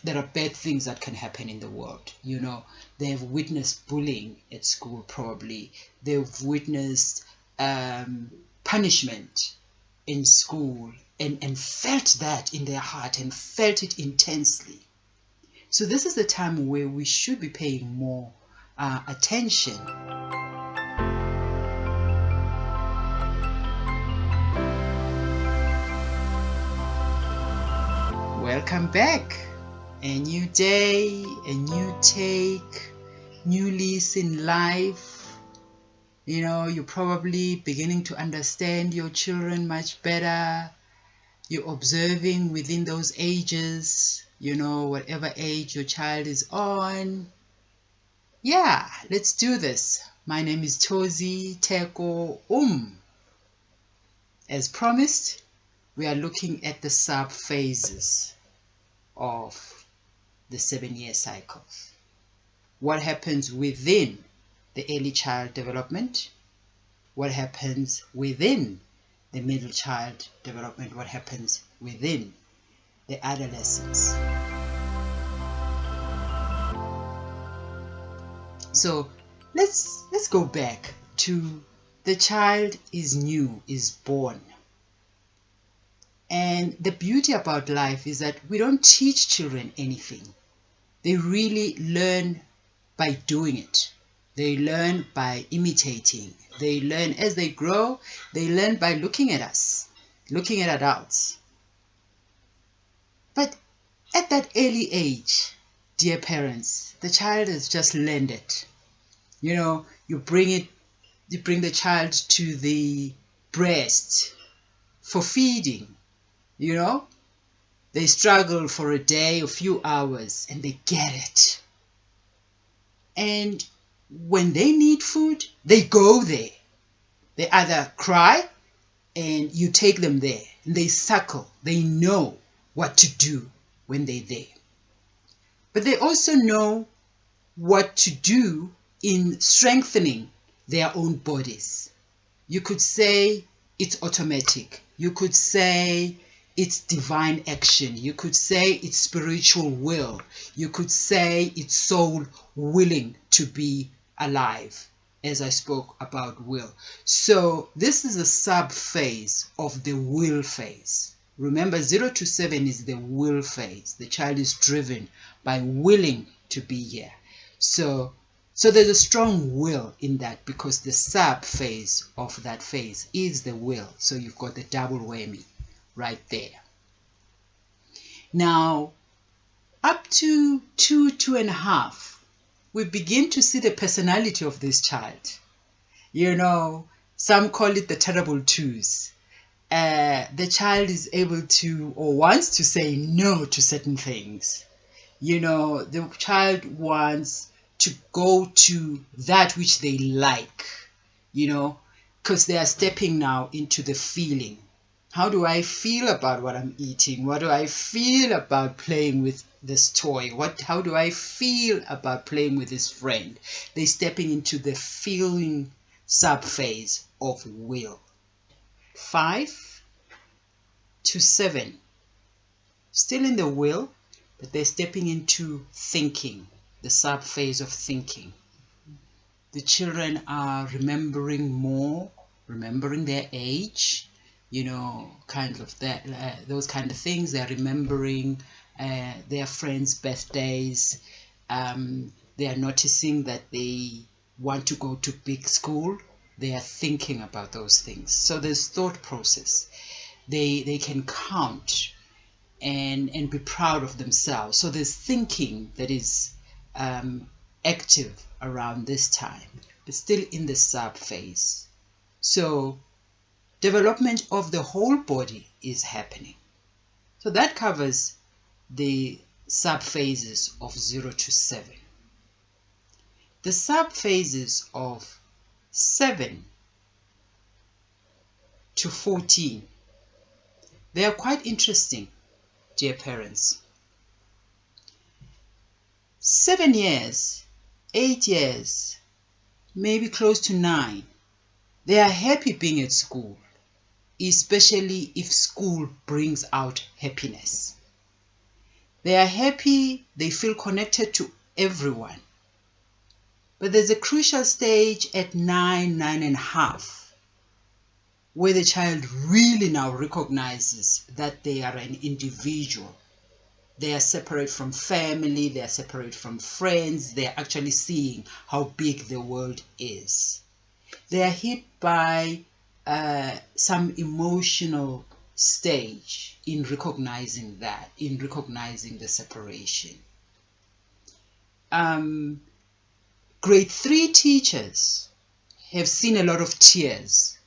there are bad things that can happen in the world. They have witnessed bullying at school, probably. They've witnessed punishment in school and felt that in their heart and felt it intensely. So this is the time where we should be paying more attention. Welcome back. A new day, a new take, new lease in life. You're probably beginning to understand your children much better. You're observing within those ages, whatever age your child is on. Yeah, let's do this. My name is thozi.theko. As promised, we are looking at the sub-phases of the 7-year cycle. What happens within the early child development? What happens within the middle child development? What happens within the adolescence? So let's go back to the child is new, is born. And the beauty about life is that we don't teach children anything. They really learn by doing it. They learn by imitating. They learn as they grow. They learn by looking at us, looking at adults. But at that early age, dear parents, the child has just learned it. You bring the child to the breast for feeding. They struggle for a day, a few hours, and they get it. And when they need food, they go there. They either cry and you take them there, and they suckle. They know what to do when they're there. But they also know what to do in strengthening their own bodies. You could say it's automatic. You could say it's divine action. You could say it's spiritual will. You could say it's soul willing to be alive, as I spoke about will. So this is a sub-phase of the will phase. Remember, 0 to 7 is the will phase. The child is driven by willing to be here. So there's a strong will in that, because the sub-phase of that phase is the will. So you've got the double whammy right there. Now, up to 2.5, we begin to see the personality of this child. Some call it the terrible twos. The child is able to, or wants to, say no to certain things. The child wants to go to that which they like, because they are stepping now into the feeling. How do I feel about what I'm eating? What do I feel about playing with this toy? How do I feel about playing with this friend? They're stepping into the feeling sub-phase of will. 5 to 7, still in the will, but they're stepping into thinking, the sub-phase of thinking. The children are remembering more, remembering their age, kind of that, those kind of things. They're remembering their friends' birthdays. They are noticing that they want to go to big school. They are thinking about those things. So there's thought process. They can count and be proud of themselves. So there's thinking that is active around this time, but still in the sub phase. So development of the whole body is happening. So that covers the sub phases of 0 to 7. The sub phases of 7 to 14, they are quite interesting, dear parents. 7 years, 8 years, maybe close to 9, they are happy being at school, especially if school brings out happiness. They are happy, they feel connected to everyone. But there's a crucial stage at 9.5, where the child really now recognizes that they are an individual. They are separate from family, they are separate from friends, they are actually seeing how big the world is. They are hit by some emotional stage in recognizing that, in recognizing the separation. Grade 3 teachers have seen a lot of tears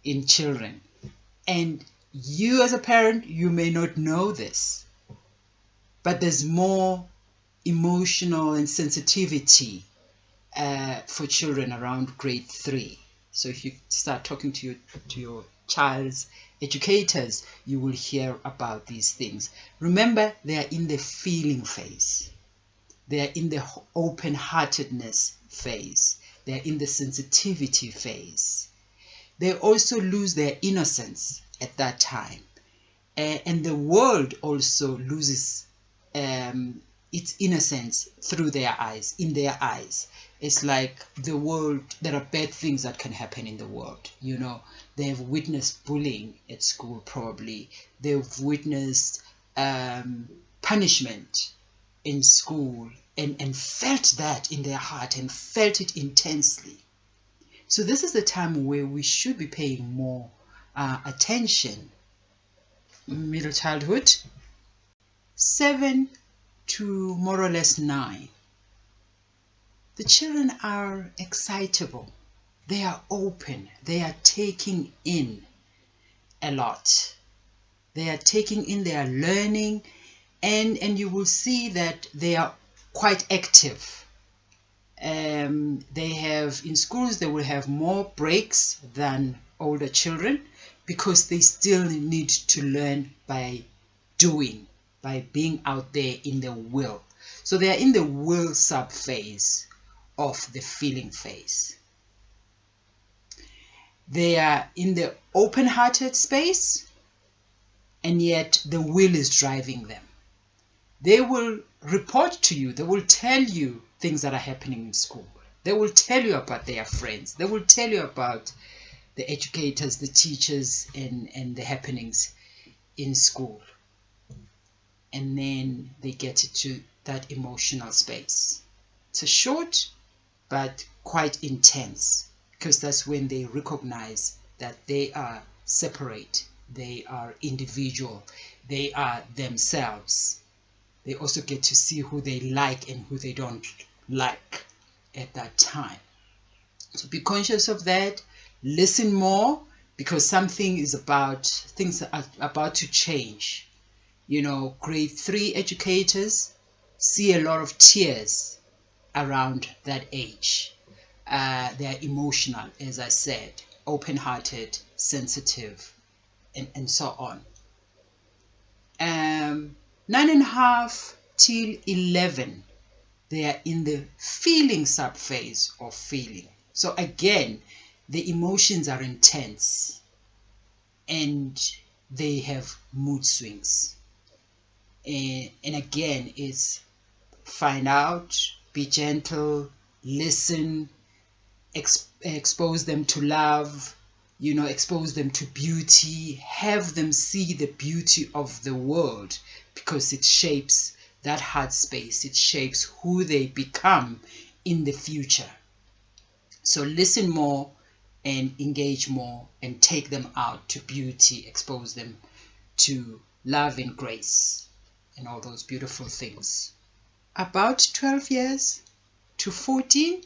in children, and you as a parent, you may not know this, but there's more emotional and sensitivity for children around grade 3. So if you start talking to your child's educators, you will hear about these things. Remember, they are in the feeling phase. They are in the open-heartedness phase. They are in the sensitivity phase. They also lose their innocence at that time. And the world also loses its innocence through their eyes, in their eyes. It's like the world, there are bad things that can happen in the world. You know, they have witnessed bullying at school probably. They've witnessed punishment in school and felt that in their heart and felt it intensely. So this is the time where we should be paying more attention. Middle childhood, 7 to more or less 9. The children are excitable. They are open. They are taking in a lot. They are taking in, they are learning, and you will see that they are quite active. They have, in schools, they will have more breaks than older children because they still need to learn by doing, by being out there in the will. So they are in the will sub phase of the feeling phase. They are in the open-hearted space, and yet the will is driving them. They will report to you, they will tell you things that are happening in school. They will tell you about their friends. They will tell you about the educators, the teachers, and the happenings in school. And then they get into that emotional space. It's a short but quite intense, because that's when they recognize that they are separate, they are individual, they are themselves. They also get to see who they like and who they don't like at that time. So be conscious of that. Listen more, because things are about to change. You know, grade 3 educators see a lot of tears around that age. They are emotional, as I said, open-hearted, sensitive, and so on. 9.5 till 11, they are in the feeling subphase of feeling. So again, the emotions are intense and they have mood swings. And again, it's find out, be gentle, listen, expose them to love, expose them to beauty, have them see the beauty of the world, because it shapes that heart space, it shapes who they become in the future. So listen more and engage more and take them out to beauty, expose them to love and grace and all those beautiful things. About 12 years to 14,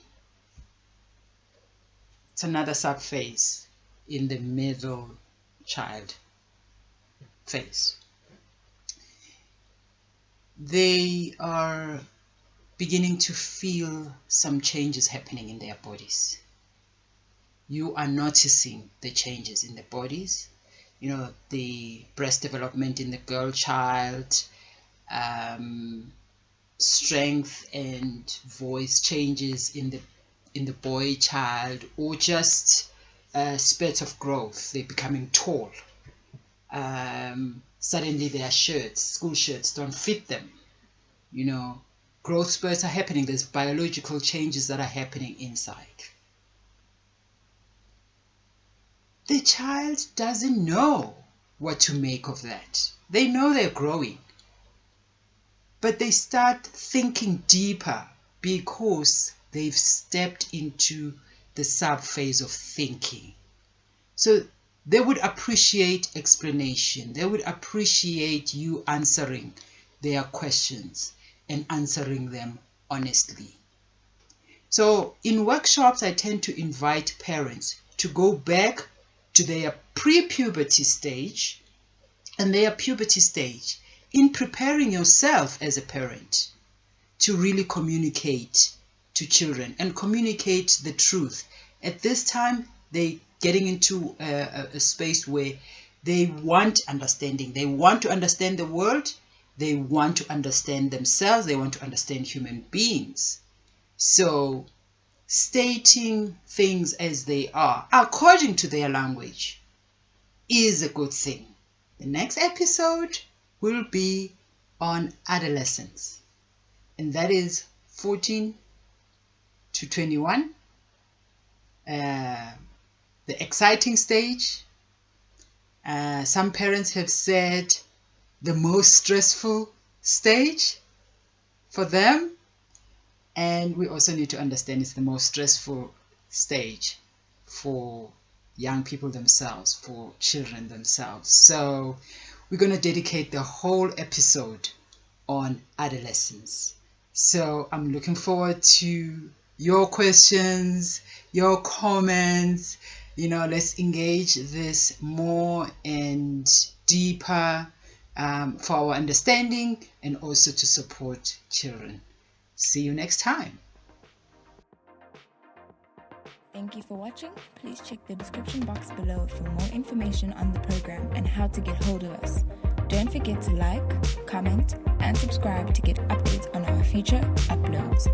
it's another subphase in the middle child phase. They are beginning to feel some changes happening in their bodies. You are noticing the changes in the bodies, the breast development in the girl child, strength and voice changes in the boy child, or just spurts of growth. They're becoming tall. Suddenly their school shirts don't fit them. Growth spurts are happening. There's biological changes that are happening inside. The child doesn't know what to make of that. They know they're growing, but they start thinking deeper because they've stepped into the sub-phase of thinking. So they would appreciate explanation. They would appreciate you answering their questions and answering them honestly. So in workshops, I tend to invite parents to go back to their pre-puberty stage and their puberty stage in preparing yourself as a parent to really communicate to children and communicate the truth. At this time, they're getting into a space where they want understanding. They want to understand the world. They want to understand themselves. They want to understand human beings. So stating things as they are, according to their language, is a good thing. The next episode will be on adolescence, and that is 14 to 21, the exciting stage. Some parents have said the most stressful stage for them, and we also need to understand it's the most stressful stage for young people themselves, for children themselves. So we're going to dedicate the whole episode on adolescence. So I'm looking forward to your questions, your comments. Let's engage this more and deeper for our understanding and also to support children. See you next time. Thank you for watching. Please check the description box below for more information on the program and how to get hold of us. Don't forget to like, comment, and subscribe to get updates on our future uploads.